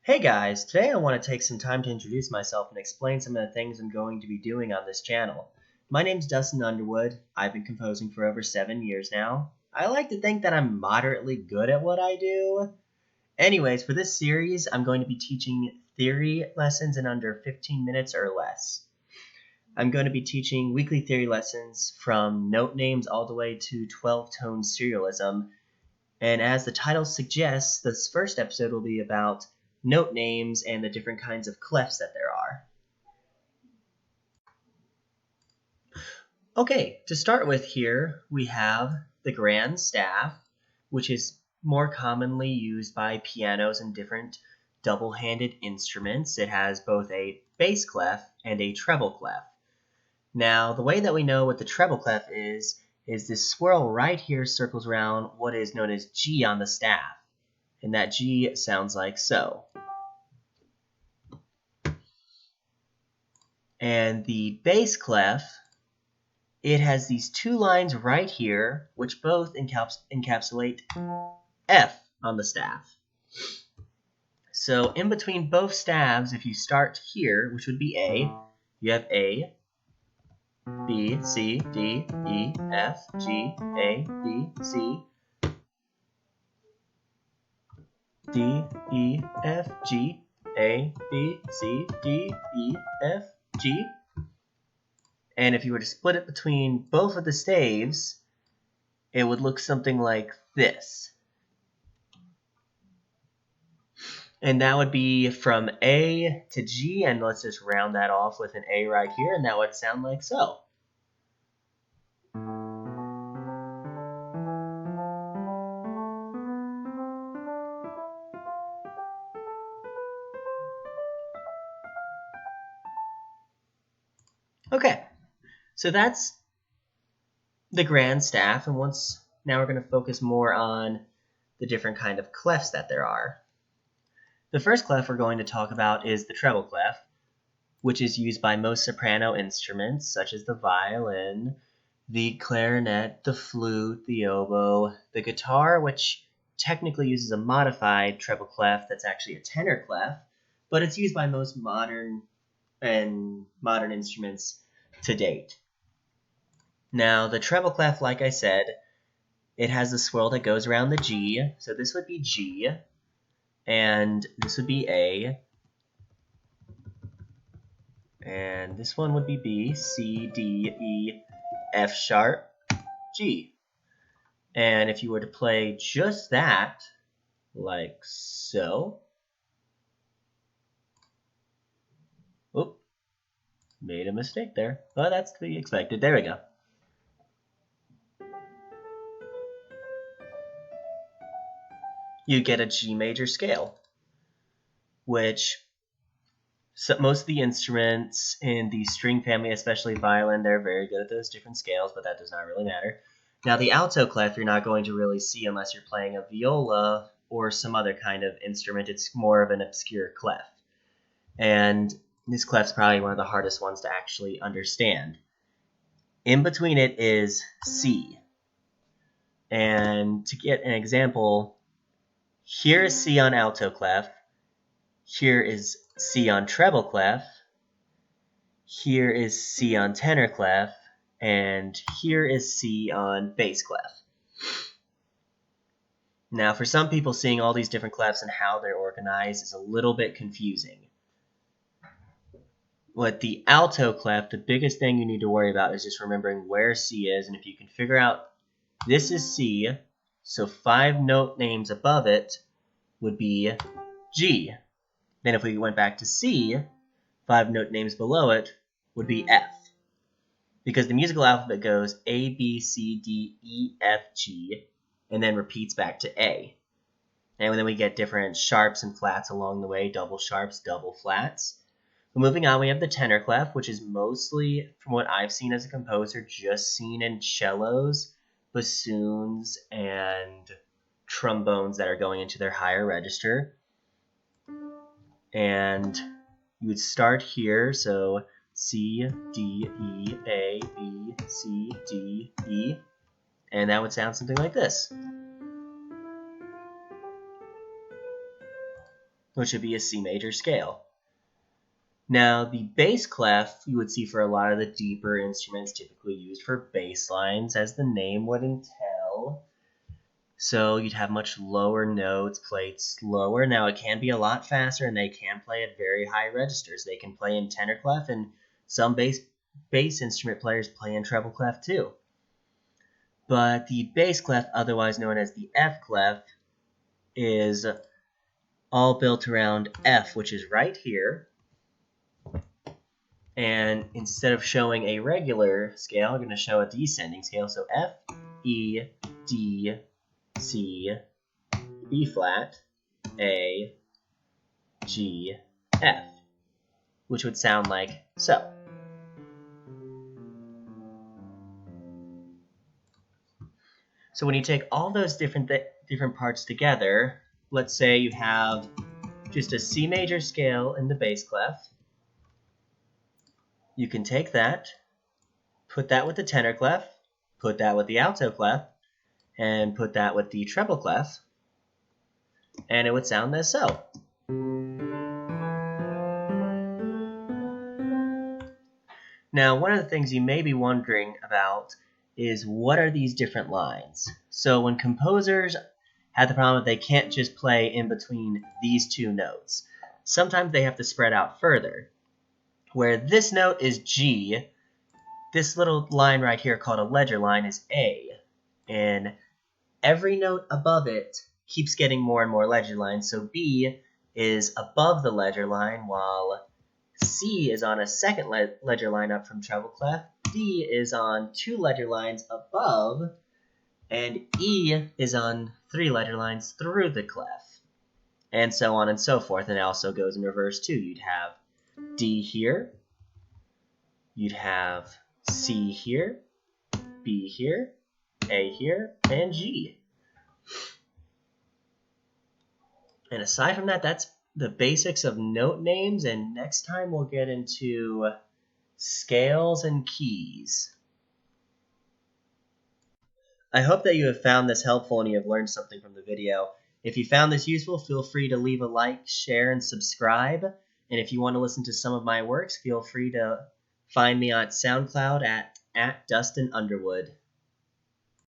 Hey guys, today I want to take some time to introduce myself and explain some of the things I'm going to be doing on this channel. My name's Dustin Underwood. I've been composing for over 7 years now. I like to think that I'm moderately good at what I do. Anyways, for this series, I'm going to be teaching theory lessons in under 15 minutes or less. I'm going to be teaching weekly theory lessons from note names all the way to 12-tone serialism. And as the title suggests, this first episode will be about note names and the different kinds of clefs that there are. Okay, to start with here, we have the grand staff, which is more commonly used by pianos and different double-handed instruments. It has both a bass clef and a treble clef. Now, the way that we know what the treble clef is this swirl right here circles around what is known as G on the staff. And that G sounds like so. And the bass clef, it has these two lines right here, which both encapsulate F on the staff. So in between both staves, if you start here, which would be A, you have A, B, C, D, E, F, G, A, B, C, D, E, F, G, A, B, C, D, E, F, G. And if you were to split it between both of the staves, it would look something like this. And that would be from A to G, and let's just round that off with an A right here, and that would sound like so. Okay, so that's the grand staff, and now we're going to focus more on the different kind of clefs that there are. The first clef we're going to talk about is the treble clef, which is used by most soprano instruments, such as the violin, the clarinet, the flute, the oboe, the guitar, which technically uses a modified treble clef that's actually a tenor clef, but it's used by most modern instruments to date. Now, the treble clef, like I said, it has a swirl that goes around the G, so this would be G, and this would be A, and this one would be B, C, D, E, F sharp, G. And if you were to play just that, like so, oop, made a mistake there, but that's to be expected. There we go. You get a G major scale, which most of the instruments in the string family, especially violin, they're very good at those different scales, but that does not really matter. Now, the alto clef you're not going to really see unless you're playing a viola or some other kind of instrument. It's more of an obscure clef. And this clef's probably one of the hardest ones to actually understand. In between it is C. And to get an example, here is C on alto clef. Here is C on treble clef. Here is C on tenor clef. And here is C on bass clef. Now, for some people, seeing all these different clefs and how they're organized is a little bit confusing. With the alto clef, the biggest thing you need to worry about is just remembering where C is. And if you can figure out this is C, so 5 note names above it would be G. Then if we went back to C, 5 note names below it would be F. Because the musical alphabet goes A, B, C, D, E, F, G, and then repeats back to A. And then we get different sharps and flats along the way, double sharps, double flats. But moving on, we have the tenor clef, which is mostly, from what I've seen as a composer, just seen in cellos, bassoons, and trombones that are going into their higher register. And you would start here, so C, D, E, A, B, C, D, E, and that would sound something like this. which would be a C major scale. Now, the bass clef you would see for a lot of the deeper instruments typically used for bass lines, as the name would entail. So you'd have much lower notes played slower. Now, it can be a lot faster, and they can play at very high registers. They can play in tenor clef, and some bass instrument players play in treble clef too. But the bass clef, otherwise known as the F clef, is all built around F, which is right here. And instead of showing a regular scale, I'm going to show a descending scale. So F, E, D, C, B flat, A, G, F, which would sound like so. So when you take all those different parts together, let's say you have just a C major scale in the bass clef. You can take that, put that with the tenor clef, put that with the alto clef, and put that with the treble clef, and it would sound as so. Now, one of the things you may be wondering about is, what are these different lines? So when composers have the problem that they can't just play in between these two notes, sometimes they have to spread out further. Where this note is G, this little line right here called a ledger line is A, and every note above it keeps getting more and more ledger lines. So B is above the ledger line, while C is on a second ledger line up from treble clef, D is on 2 ledger lines above, and E is on 3 ledger lines through the clef, and so on and so forth. And it also goes in reverse too. You'd have D here, you'd have C here, B here, A here, and G. And aside from that, that's the basics of note names, and next time we'll get into scales and keys. I hope that you have found this helpful and you have learned something from the video. If you found this useful, feel free to leave a like, share, and subscribe. And if you want to listen to some of my works, feel free to find me on SoundCloud at Dustin Underwood.